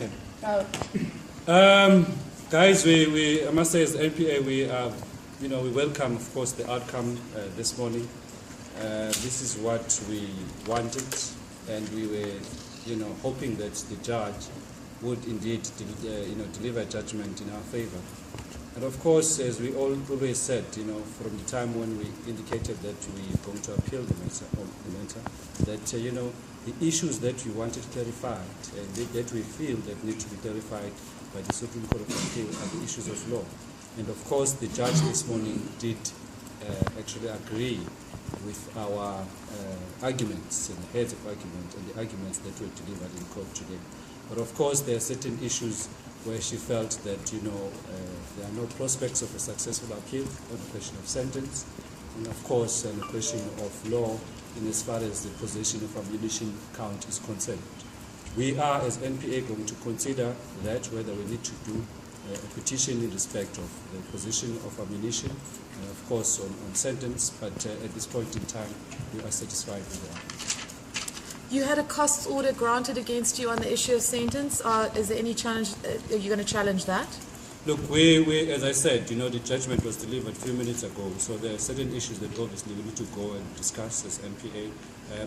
Guys, I must say, as NPA, we welcome, of course, the outcome this morning. This is what we wanted, and we were, hoping that the judge would indeed, deliver judgment in our favor. And of course, as we always said, from the time when we indicated that we are going to appeal the matter, that the issues that we wanted clarified, that we feel that need to be clarified by the Supreme Court of Appeal are the issues of law. And of course, the judge this morning did actually agree with our arguments and the heads of argument and the arguments that were delivered in court today. But of course, there are certain issues where she felt that there are no prospects of a successful appeal on the question of sentence, and of course on the question of law in as far as the possession of ammunition count is concerned. We are, as NPA, going to consider that whether we need to do a petition in respect of the possession of ammunition, and of course on sentence, but at this point in time we are satisfied with that. You had a costs order granted against you on the issue of sentence. Is there any challenge? Are you going to challenge that? Look, we as I said, the judgment was delivered a few minutes ago, so there are certain issues that obviously we need to go and discuss as NPA.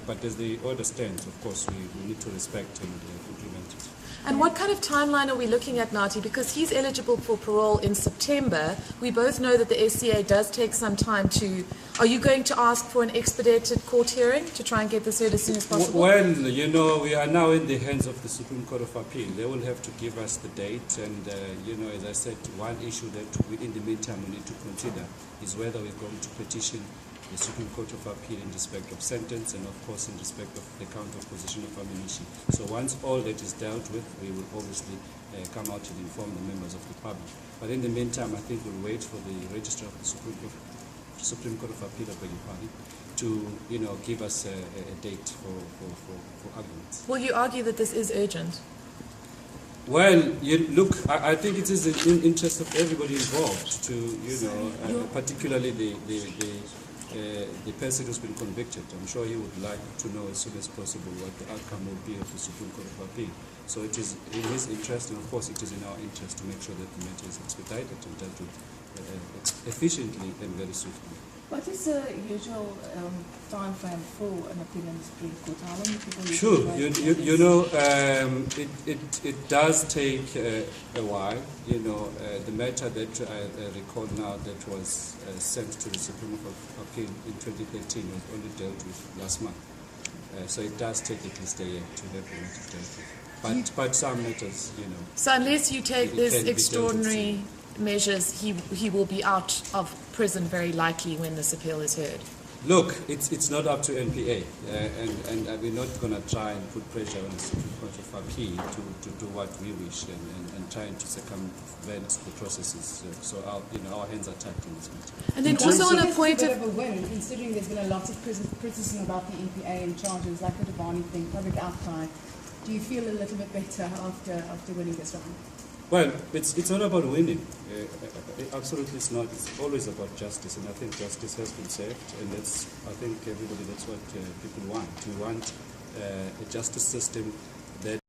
But as the order stands, of course, we need to respect and implement it. And what kind of timeline are we looking at, Nati? Because he's eligible for parole in September. We both know that the SCA does take some time to... Are you going to ask for an expedited court hearing to try and get this heard as soon as possible? Well, we are now in the hands of the Supreme Court of Appeal. They will have to give us the date. And, as I said, one issue that we, in the meantime, we need to consider is whether we're going to petition the Supreme Court of Appeal in respect of sentence and, of course, in respect of the count of possession of ammunition. So once all that is dealt with, we will obviously come out and inform the members of the public. But in the meantime, I think we'll wait for the Registrar of the Supreme Court of Appeal to, give us a date for arguments. Will you argue that this is urgent? Well, look, I think it is in the interest of everybody involved to, particularly the person who's been convicted. I'm sure he would like to know as soon as possible what the outcome will be of the Supreme Court of Appeal. So it is in his interest, and of course it is in our interest to make sure that the matter is expedited and dealt with efficiently and very swiftly. What is the usual time frame for an appeal in the Supreme Court? How many people Sure, it does take a while. The matter that I recall now that was sent to the Supreme Court of Appeal in 2013 was only dealt with last month. So it does take at least a year to have the matter dealt with. But some matters, So unless you take this extraordinary measures, he will be out of prison very likely when this appeal is heard. Look, it's not up to NPA, and we're not going to try and put pressure on the Supreme Court of Appeal to do what we wish and trying to circumvent the processes. So our hands are tied in this matter. And then also on a point of a win, considering there's been a lot of criticism about the NPA and charges like the Devani thing, public outcry. Do you feel a little bit better after winning this round? Well, it's not about winning. Absolutely it's not. It's always about justice, and I think justice has been served, and that's what people want. We want a justice system that